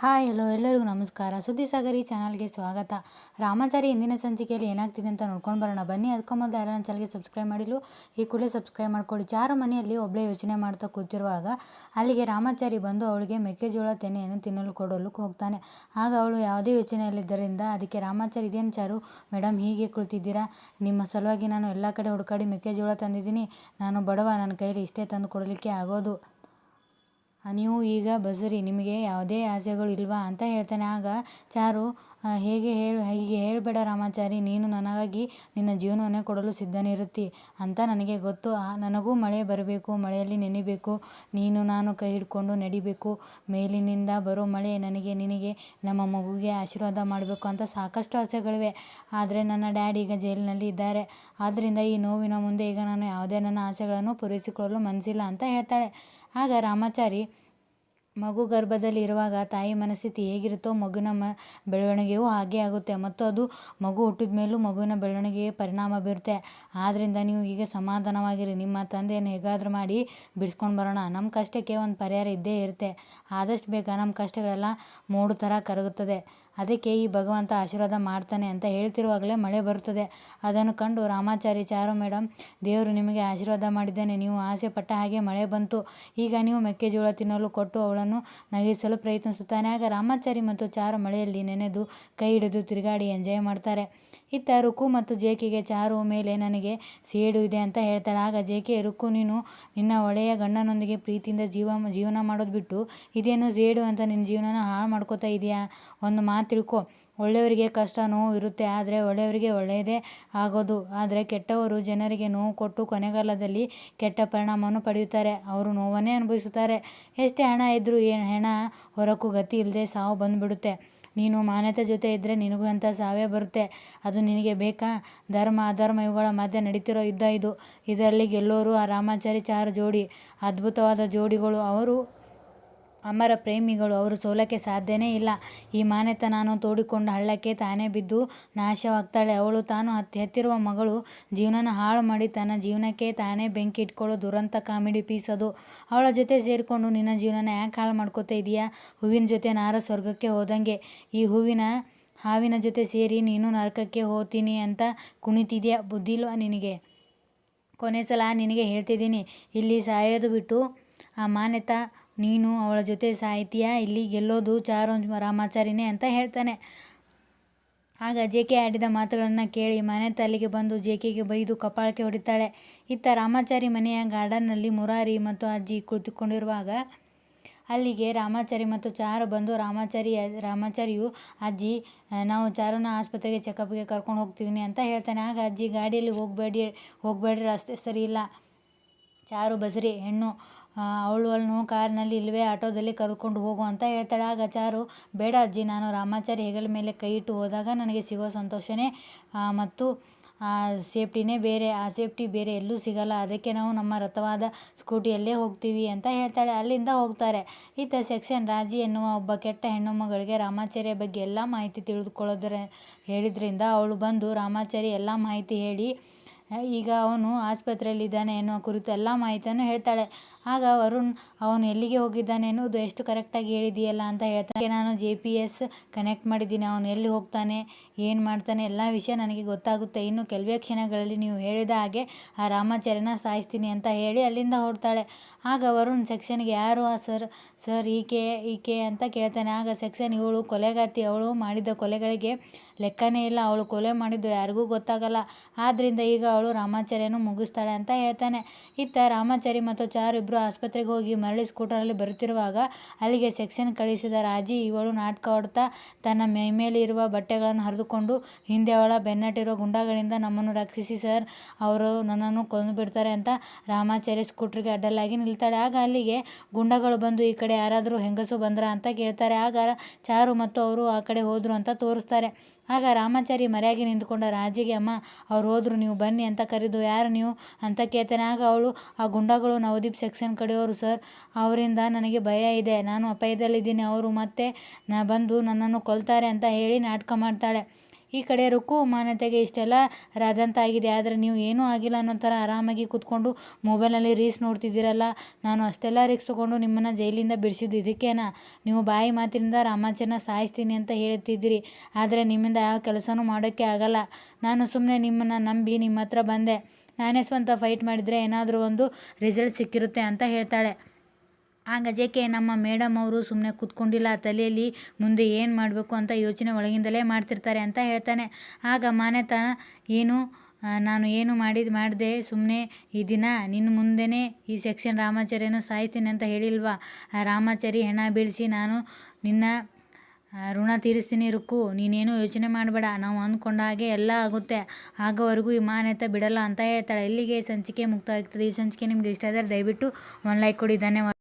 Hi hello ಎಲ್ಲರಿಗೂ ನಮಸ್ಕಾರ. ಸುದ್ದಿ ಸಾಗರಿ ಚಾನಲ್ಗೆ ಸ್ವಾಗತ. ರಾಮಾಚಾರಿ ಇಂದಿನ ಸಂಚಿಕೆಯಲ್ಲಿ ಏನಾಗ್ತಿದೆ ಅಂತ ನೋಡ್ಕೊಂಡು ಬರೋಣ ಬನ್ನಿ. ಅದಕ್ಕೂ ಮೊದಲು ಯಾರು ನನ್ನ ಚಾನಲ್ಗೆ ಸಬ್ಸ್ಕ್ರೈಬ್ ಮಾಡಿಲ್ಲ ಈ ಕೂಡಲೇ ಸಬ್ಸ್ಕ್ರೈಬ್ ಮಾಡ್ಕೊಳ್ಳಿ. ಚಾರು ಮನೆಯಲ್ಲಿ ಒಬ್ಬಳೇ ಯೋಚನೆ ಮಾಡ್ತಾ ಕೂತಿರುವಾಗ ಅಲ್ಲಿಗೆ ರಾಮಾಚಾರಿ ಬಂದು ಅವಳಿಗೆ ಮೆಕ್ಕೆಜೋಳ ತೆನೆಯನ್ನು ತಿನ್ನಲು ಕೊಡಲು ಹೋಗ್ತಾನೆ. ಆಗ ಅವಳು ಯಾವುದೇ ಯೋಚನೆಯಲ್ಲಿದ್ದರಿಂದ ಅದಕ್ಕೆ ರಾಮಾಚಾರಿ, ಇದೇನು ಚಾರು ಮೇಡಮ್ ಹೀಗೆ ಕುಳಿತಿದ್ದೀರಾ? ನಿಮ್ಮ ಸಲುವಾಗಿ ನಾನು ಎಲ್ಲ ಕಡೆ ಹುಡುಕಾಡಿ ಮೆಕ್ಕೆಜೋಳ ತಂದಿದ್ದೀನಿ. ನಾನು ಬಡವ, ನನ್ನ ಕೈಲಿ ಇಷ್ಟೇ ತಂದು ಕೊಡಲಿಕ್ಕೆ ಆಗೋದು. ನೀವು ಈಗ ಬಸರಿ, ನಿಮಗೆ ಯಾವುದೇ ಆಸೆಗಳು ಇಲ್ವಾ ಅಂತ ಹೇಳ್ತಾನೆ. ಆಗ ಚಾರು, ಹೀಗೆ ಹೇಳಬೇಡ ರಾಮಾಚಾರಿ, ನೀನು ನನಗಾಗಿ ನಿನ್ನ ಜೀವನವನ್ನೇ ಕೊಡಲು ಸಿದ್ಧನಿರುತ್ತಿ ಅಂತ ನನಗೆ ಗೊತ್ತು. ನನಗೂ ಮಳೆ ಬರಬೇಕು, ಮಳೆಯಲ್ಲಿ ನೆನಿಬೇಕು, ನೀನು ನಾನು ಕೈ ಹಿಡ್ಕೊಂಡು ನಡಿಬೇಕು, ಮೇಲಿನಿಂದ ಬರೋ ಮಳೆ ನನಗೆ ನಿನಗೆ ನಮ್ಮ ಮಗುಗೆ ಆಶೀರ್ವಾದ ಮಾಡಬೇಕು ಅಂತ ಸಾಕಷ್ಟು ಆಸೆಗಳಿವೆ. ಆದರೆ ನನ್ನ ಡ್ಯಾಡಿ ಈಗ ಜೈಲಿನಲ್ಲಿ ಇದ್ದಾರೆ. ಆದ್ದರಿಂದ ಈ ನೋವಿನ ಮುಂದೆ ಈಗ ನಾನು ಯಾವುದೇ ನನ್ನ ಆಸೆಗಳನ್ನು ಪೂರೈಸಿಕೊಳ್ಳಲು ಮನಸ್ಸಿಲ್ಲ ಅಂತ ಹೇಳ್ತಾಳೆ. ಆಗ ರಾಮಾಚಾರಿ, ಮಗು ಗರ್ಭದಲ್ಲಿ ಇರುವಾಗ ತಾಯಿ ಮನಸ್ಥಿತಿ ಹೇಗಿರುತ್ತೋ ಮಗುವಿನ ಬೆಳವಣಿಗೆಯೂ ಹಾಗೆ ಆಗುತ್ತೆ, ಮತ್ತು ಅದು ಮಗು ಹುಟ್ಟಿದ ಮೇಲೂ ಮಗುವಿನ ಬೆಳವಣಿಗೆಗೆ ಪರಿಣಾಮ ಬೀರುತ್ತೆ. ಆದ್ದರಿಂದ ನೀವು ಈಗ ಸಮಾಧಾನವಾಗಿರಿ, ನಿಮ್ಮ ತಂದೆಯನ್ನು ಹೇಗಾದರೂ ಮಾಡಿ ಬಿಡಿಸ್ಕೊಂಡು ಬರೋಣ. ನಮ್ಮ ಕಷ್ಟಕ್ಕೆ ಒಂದು ಪರಿಹಾರ ಇದ್ದೇ ಇರುತ್ತೆ. ಆದಷ್ಟು ಬೇಗ ನಮ್ಮ ಕಷ್ಟಗಳೆಲ್ಲ ಮೋಡು ಥರ ಕರಗುತ್ತದೆ. ಅದಕ್ಕೆ ಈ ಭಗವಂತ ಆಶೀರ್ವಾದ ಮಾಡ್ತಾನೆ ಅಂತ ಹೇಳ್ತಿರುವಾಗಲೇ ಮಳೆ ಬರುತ್ತದೆ. ಅದನ್ನು ಕಂಡು ರಾಮಾಚಾರಿ, ಚಾರು ಮೇಡಮ್, ದೇವರು ನಿಮಗೆ ಆಶೀರ್ವಾದ ಮಾಡಿದ್ದಾನೆ. ನೀವು ಆಸೆ ಪಟ್ಟ ಹಾಗೆ ಮಳೆ ಬಂತು. ಈಗ ನೀವು ಮೆಕ್ಕೆಜೋಳ ತಿನ್ನಲು ಕೊಟ್ಟು ಅವಳನ್ನು ನಗಿಸಲು ಪ್ರಯತ್ನಿಸುತ್ತಾನೆ. ಆಗ ರಾಮಾಚಾರಿ ಮತ್ತು ಚಾರು ಮಳೆಯಲ್ಲಿ ನೆನೆದು ಕೈ ಹಿಡಿದು ತಿರುಗಾಡಿ ಎಂಜಾಯ್ ಮಾಡ್ತಾರೆ. ಇತ್ತ ರುಕ್ಕು ಮತ್ತು ಜೇಕೆಗೆ ಚಾರು ಮೇಲೆ ನನಗೆ ಸೇಡು ಇದೆ ಅಂತ ಹೇಳ್ತಾಳೆ. ಆಗ ಜೇಕೆ, ರುಕ್ಕು, ನೀನು ನಿನ್ನ ಒಳ್ಳೆಯ ಗಂಡನೊಂದಿಗೆ ಪ್ರೀತಿಯಿಂದ ಜೀವನ ಮಾಡೋದು ಬಿಟ್ಟು ಇದೇನು ಸೇಡು ಅಂತ ನಿನ್ನ ಜೀವನನ ಹಾಳು ಮಾಡ್ಕೋತಾ ಇದೆಯಾ? ಒಂದು ಮಾತು ತಿಳ್ಕೊ, ಒಳ್ಳೆಯವರಿಗೆ ಕಷ್ಟ ನೋವು ಇರುತ್ತೆ, ಆದರೆ ಒಳ್ಳೆಯವರಿಗೆ ಒಳ್ಳೆಯದೇ ಆಗೋದು. ಆದರೆ ಕೆಟ್ಟವರು ಜನರಿಗೆ ನೋವು ಕೊಟ್ಟು ಕೊನೆಗಾಲದಲ್ಲಿ ಕೆಟ್ಟ ಪರಿಣಾಮವನ್ನು ಪಡೆಯುತ್ತಾರೆ. ಅವರು ನೋವನ್ನೇ ಅನುಭವಿಸುತ್ತಾರೆ. ಎಷ್ಟೇ ಹಣ ಇದ್ದರೂ ಹೆಣ ಹೊರಕ್ಕೂ ಗತಿ ಇಲ್ಲದೆ ಸಾವು ಬಂದುಬಿಡುತ್ತೆ. ನೀನು ಮಾನ್ಯತೆ ಜೊತೆ ಇದ್ದರೆ ನಿನಗೂ ಅಂಥ ಸಾವೇ ಬರುತ್ತೆ. ಅದು ನಿನಗೆ ಬೇಕಾ? ಧರ್ಮ ಅಧರ್ಮ ಇವುಗಳ ಮಧ್ಯೆ ನಡೀತಿರೋ ಯುದ್ಧ ಇದು. ಇದರಲ್ಲಿ ಗೆಲ್ಲೋರು ಆ ರಾಮಾಚಾರಿ ಚಾರು ಜೋಡಿ ಅದ್ಭುತವಾದ ಜೋಡಿಗಳು. ಅವರು ಅಮರ ಪ್ರೇಮಿಗಳು. ಅವರು ಸೋಲಕ್ಕೆ ಸಾಧ್ಯನೇ ಇಲ್ಲ. ಈ ಮಾನ್ಯತೆ ನಾನು ತೋಡಿಕೊಂಡ ಹಳ್ಳಕ್ಕೆ ತಾನೇ ಬಿದ್ದು ನಾಶವಾಗ್ತಾಳೆ. ಅವಳು ತಾನು ಹೆತ್ತಿರುವ ಮಗಳು ಜೀವನನ ಹಾಳು ಮಾಡಿ ತನ್ನ ಜೀವನಕ್ಕೆ ತಾನೇ ಬೆಂಕಿ ಇಟ್ಕೊಳ್ಳೋ ದುರಂತ ಕಾಮಿಡಿ ಪೀಸ್ ಅದು. ಅವಳ ಜೊತೆ ಸೇರಿಕೊಂಡು ನಿನ್ನ ಜೀವನನ ಯಾಕೆ ಹಾಳು ಮಾಡ್ಕೋತಾ ಇದೀಯಾ? ಹೂವಿನ ಜೊತೆ ನಾರ ಸ್ವರ್ಗಕ್ಕೆ ಹೋದಂಗೆ ಈ ಹಾವಿನ ಜೊತೆ ಸೇರಿ ನೀನು ನರಕಕ್ಕೆ ಹೋಗ್ತೀನಿ ಅಂತ ಕುಣಿತಿದ್ಯಾ? ಬುದ್ಧಿ ಇಲ್ವಾ ನಿನಗೆ? ಕೊನೆ ಸಲ ನಿನಗೆ ಹೇಳ್ತಿದ್ದೀನಿ, ಇಲ್ಲಿ ಸಾಯೋದು ಬಿಟ್ಟು ಆ ಮಾನ್ಯತಾ ನೀನು ಅವಳ ಜೊತೆ ಸಾಯ್ತೀಯಾ? ಇಲ್ಲಿ ಗೆಲ್ಲೋದು ಚಾರು ರಾಮಾಚಾರಿನೇ ಅಂತ ಹೇಳ್ತಾನೆ. ಆಗ ಜೇಕೆ ಆಡಿದ ಮಾತುಗಳನ್ನು ಕೇಳಿ ಮಾನ್ಯತಾ ಅಲ್ಲಿಗೆ ಬಂದು ಜೇಕೆಗೆ ಬೈದು ಕಪಾಳಕ್ಕೆ ಹೊಡಿತಾಳೆ. ಇತ್ತ ರಾಮಾಚಾರಿ ಮನೆಯ ಗಾರ್ಡನ್ನಲ್ಲಿ ಮುರಾರಿ ಮತ್ತು ಅಜ್ಜಿ ಕುಳಿತುಕೊಂಡಿರುವಾಗ ಅಲ್ಲಿಗೆ ರಾಮಾಚಾರಿ ಮತ್ತು ಚಾರು ಬಂದು ರಾಮಾಚಾರಿಯು, ಅಜ್ಜಿ, ನಾವು ಚಾರುನ ಆಸ್ಪತ್ರೆಗೆ ಚೆಕಪ್ಗೆ ಕರ್ಕೊಂಡು ಹೋಗ್ತಿದ್ದೀನಿ ಅಂತ ಹೇಳ್ತಾನೆ. ಆಗ ಅಜ್ಜಿ, ಗಾಡಿಯಲ್ಲಿ ಹೋಗಬೇಡ್ರಿ, ರಸ್ತೆ ಸರಿ ಇಲ್ಲ. ಚಾರು ಬಸರಿ ಹೆಣ್ಣು, ಅವಳನ್ನು ಕಾರಿನಲ್ಲಿ ಇಲ್ಲವೇ ಆಟೋದಲ್ಲಿ ಕರೆದುಕೊಂಡು ಹೋಗು ಅಂತ ಹೇಳ್ತಾಳೆ. ಆಗ ಚಾರು, ಬೇಡ ಅಜ್ಜಿ, ನಾನು ರಾಮಾಚಾರಿ ಹೆಗಲ ಮೇಲೆ ಕೈ ಇಟ್ಟು ಹೋದಾಗ ನನಗೆ ಸಿಗೋ ಸಂತೋಷನೇ ಮತ್ತು ಸೇಫ್ಟಿನೇ ಬೇರೆ. ಆ ಸೇಫ್ಟಿ ಬೇರೆ ಎಲ್ಲೂ ಸಿಗಲ್ಲ. ಅದಕ್ಕೆ ನಾವು ನಮ್ಮ ರಥವಾದ ಸ್ಕೂಟಿಯಲ್ಲೇ ಹೋಗ್ತೀವಿ ಅಂತ ಹೇಳ್ತಾಳೆ. ಅಲ್ಲಿಂದ ಹೋಗ್ತಾರೆ. ಇತ್ತ ಸೆಕ್ಷನ್ ರಾಜಿ ಎನ್ನುವ ಒಬ್ಬ ಕೆಟ್ಟ ಹೆಣ್ಣುಮಗಳಿಗೆ ರಾಮಾಚಾರಿಯ ಬಗ್ಗೆ ಎಲ್ಲ ಮಾಹಿತಿ ಹೇಳಿದ್ರಿಂದ ಅವಳು ಬಂದು ರಾಮಾಚಾರಿ ಎಲ್ಲ ಮಾಹಿತಿ ಹೇಳಿ ಈಗ ಅವನು ಆಸ್ಪತ್ರೆಯಲ್ಲಿದ್ದಾನೆ ಎನ್ನುವ ಕುರಿತು ಎಲ್ಲ ಮಾಹಿತಿಯನ್ನು ಹೇಳ್ತಾಳೆ. ಆಗ ವರುಣ್, ಅವನು ಎಲ್ಲಿಗೆ ಹೋಗಿದ್ದಾನೆ ಎನ್ನುವುದು ಎಷ್ಟು ಕರೆಕ್ಟಾಗಿ ಹೇಳಿದೆಯಲ್ಲ ಅಂತ ಹೇಳ್ತಾನೆ. ನಾನು GPS ಕನೆಕ್ಟ್ ಮಾಡಿದ್ದೀನಿ, ಅವನು ಎಲ್ಲಿ ಹೋಗ್ತಾನೆ, ಏನು ಮಾಡ್ತಾನೆ, ಎಲ್ಲ ವಿಷಯ ನನಗೆ ಗೊತ್ತಾಗುತ್ತೆ. ಇನ್ನು ಕೆಲವೇ ಕ್ಷಣಗಳಲ್ಲಿ ನೀವು ಹೇಳಿದ ಹಾಗೆ ಆ ರಾಮಾಚಾರ್ಯನ ಸಾಯಿಸ್ತೀನಿ ಅಂತ ಹೇಳಿ ಅಲ್ಲಿಂದ ಹೊರಡ್ತಾಳೆ. ಆಗ ವರುಣ್ ಸೆಕ್ಷನ್ಗೆ, ಯಾರು ಆ ಸರ್ ಈಕೆ ಅಂತ ಕೇಳ್ತಾನೆ. ಆಗ ಸೆಕ್ಷನ್, ಇವಳು ಕೊಲೆಗಾತಿ, ಅವಳು ಮಾಡಿದ ಕೊಲೆಗಳಿಗೆ ಲೆಕ್ಕನೇ ಇಲ್ಲ, ಅವಳು ಕೊಲೆ ಮಾಡಿದ್ದು ಯಾರಿಗೂ ಗೊತ್ತಾಗಲ್ಲ, ಆದ್ದರಿಂದ ಈಗ ಅವಳು ರಾಮಾಚಾರ್ಯನು ಮುಗಿಸ್ತಾಳೆ ಅಂತ ಹೇಳ್ತಾನೆ. ಇತ್ತ ರಾಮಾಚಾರಿ ಮತ್ತು ಚಾರು ಇಬ್ಬರು ಆಸ್ಪತ್ರೆಗೆ ಹೋಗಿ ಮರಳಿ ಸ್ಕೂಟರಲ್ಲಿ ಬರುತ್ತಿರುವಾಗ ಅಲ್ಲಿಗೆ ಸೆಕ್ಷನ್ ಕಳಿಸಿದ ರಾಜಿ ಇವಳು ನಾಟಕ ಆಡ್ತಾ ತನ್ನ ಮೈಮೇಲೆ ಇರುವ ಬಟ್ಟೆಗಳನ್ನು ಹರಿದುಕೊಂಡು ಹಿಂದೆ ಅವಳ ಬೆನ್ನಟ್ಟಿರುವ ಗುಂಡಾಗಳಿಂದ ನಮ್ಮನ್ನು ರಕ್ಷಿಸಿ ಸರ್, ಅವರು ನನ್ನನ್ನು ಕೊಂದು ಬಿಡ್ತಾರೆ ಅಂತ ರಾಮಾಚಾರಿ ಸ್ಕೂಟ್ರಿಗೆ ಅಡ್ಡಲಾಗಿ ನಿಲ್ತಾಳೆ. ಆಗ ಅಲ್ಲಿಗೆ ಗುಂಡಾಗಳು ಬಂದು, ಈ ಕಡೆ ಯಾರಾದರೂ ಹೆಂಗಸು ಬಂದ್ರಾ ಅಂತ ಕೇಳ್ತಾರೆ. ಆಗ ಚಾರು ಮತ್ತು ಅವರು ಆ ಕಡೆ ಹೋದ್ರು ಅಂತ ತೋರಿಸ್ತಾರೆ. ಆಗ ರಾಮಾಚಾರಿ ಮರೆಯಾಗಿ ನಿಂತುಕೊಂಡ ರಾಜಿಗೆ, ಅಮ್ಮ, ಅವ್ರು ಹೋದ್ರು, ನೀವು ಬನ್ನಿ ಅಂತ ಕರೆದು, ಯಾರು ನೀವು ಅಂತ ಕೇಳ್ತಾನೆ. ಆಗ ಅವಳು, ಆ ಗುಂಡಾಗಳು ನವದೀಪ್ ಸೆಕ್ಷನ್ ಕಡೆಯವರು ಸರ್, ಅವರಿಂದ ನನಗೆ ಭಯ ಇದೆ, ನಾನು ಅಪಾಯದಲ್ಲಿದ್ದೀನಿ, ಅವರು ಮತ್ತೆ ಬಂದು ನನ್ನನ್ನು ಕೊಲ್ತಾರೆ ಅಂತ ಹೇಳಿ ನಾಟಕ ಮಾಡ್ತಾಳೆ. ಈ ಕಡೆ ರುಕ್ಕು ಮಾನ್ಯತೆಗೆ ಇಷ್ಟೆಲ್ಲ ರಾದಂತ ಆಗಿದೆ, ಆದರೆ ನೀವು ಏನೂ ಆಗಿಲ್ಲ ಅನ್ನೋ ಥರ ಆರಾಮಾಗಿ ಕೂತ್ಕೊಂಡು ಮೊಬೈಲ್ನಲ್ಲಿ ರೀಲ್ಸ್ ನೋಡ್ತಿದ್ದೀರಲ್ಲ. ನಾನು ಅಷ್ಟೆಲ್ಲ ರಿಸ್ಕ್ ತೊಗೊಂಡು ನಿಮ್ಮನ್ನು ಜೈಲಿಂದ ಬಿಡಿಸಿದ್ದು ಇದಕ್ಕೇನಾ? ನೀವು ಬಾಯಿ ಮಾತಿನಿಂದ ರಾಮಾಚಾರಿನ ಸಾಯಿಸ್ತೀನಿ ಅಂತ ಹೇಳ್ತಿದ್ದೀರಿ, ಆದರೆ ನಿಮ್ಮಿಂದ ಯಾವ ಕೆಲಸನೂ ಮಾಡೋಕ್ಕೆ ಆಗಲ್ಲ. ನಾನು ಸುಮ್ಮನೆ ನಿಮ್ಮನ್ನು ನಂಬಿ ನಿಮ್ಮ ಹತ್ರ ಬಂದೆ. ನಾನೇ ಸ್ವಂತ ಫೈಟ್ ಮಾಡಿದರೆ ಏನಾದರೂ ಒಂದು ರಿಸಲ್ಟ್ ಸಿಕ್ಕಿರುತ್ತೆ ಅಂತ ಹೇಳ್ತಾಳೆ. ಆಗ ಜೆ.ಕೆ. ನಮ್ಮ ಮೇಡಮ್ ಅವರು ಸುಮ್ಮನೆ ಕೂತ್ಕೊಂಡಿಲ್ಲ, ತಲೆಯಲ್ಲಿ ಮುಂದೆ ಏನು ಮಾಡಬೇಕು ಅಂತ ಯೋಚನೆ ಒಳಗಿಂದಲೇ ಮಾಡ್ತಿರ್ತಾರೆ ಅಂತ ಹೇಳ್ತಾನೆ. ಆಗ ಮಾನ್ಯತಾ ನಾನು ಏನು ಮಾಡಿದೆ ಸುಮ್ಮನೆ ಈ ದಿನ ನಿನ್ನ ಮುಂದೆನೇ ಈ ಸೆಕ್ಷನ್ ರಾಮಾಚಾರಿಯನ್ನು ಸಾಯ್ತೀನಿ ಅಂತ ಹೇಳಿಲ್ವಾ? ರಾಮಾಚಾರಿ ಹೆಣ ಬೀಳಿಸಿ ನಾನು ನಿನ್ನ ಋಣ ತೀರಿಸ್ತೀನಿ ರುಕ್ಕು, ನೀನೇನು ಯೋಚನೆ ಮಾಡಬೇಡ, ನಾವು ಅಂದ್ಕೊಂಡ ಹಾಗೆ ಎಲ್ಲ ಆಗುತ್ತೆ, ಆಗೋವರೆಗೂ ಈ ಮಾನ್ಯತೆ ಬಿಡಲ್ಲ ಅಂತ ಹೇಳ್ತಾಳೆ. ಇಲ್ಲಿಗೆ ಸಂಚಿಕೆ ಮುಕ್ತಾಯ ಆಗ್ತದೆ. ಈ ಸಂಚಿಕೆ ನಿಮಗೆ ಇಷ್ಟ ಆದರೆ ದಯವಿಟ್ಟು ಒಂದು ಲೈಕ್ ಕೊಡಿ. ಧನ್ಯವಾದ.